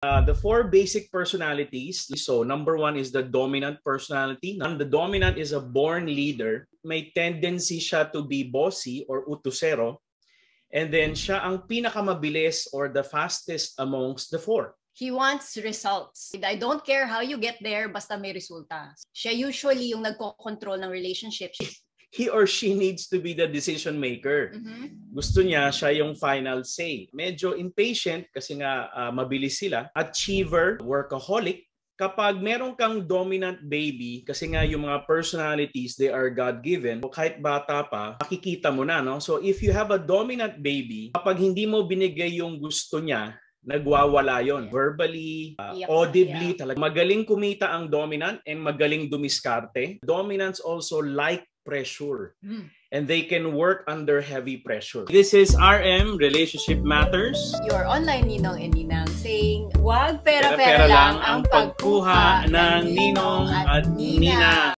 The four basic personalities. So number one is the dominant personality. The dominant is a born leader. May tendency siya to be bossy or utusero. And then siya ang pinakamabilis or the fastest amongst the four. He wants results. I don't care how you get there, basta may resulta. Siya usually yung nagko-control ng relationship. He or she needs to be the decision maker. Gusto niya siya yung final say. Medyo impatient kasi nga mabilis sila. Achiever, workaholic. Kapag meron kang dominant baby, kasi nga yung mga personalities, they are God-given. Kahit bata pa, makikita mo na, no? So if you have a dominant baby, kapag hindi mo binigay yung gusto niya, nagwawala yon. Verbally, audibly, talaga. Magaling kumita ang dominant and magaling dumiskarte. Dominants also like pressure. And they can work under heavy pressure. This is RM, Relationship Matters. Your online ninong and ninang saying, wag Pera-pera lang ang pagkuha ng ninong at nina.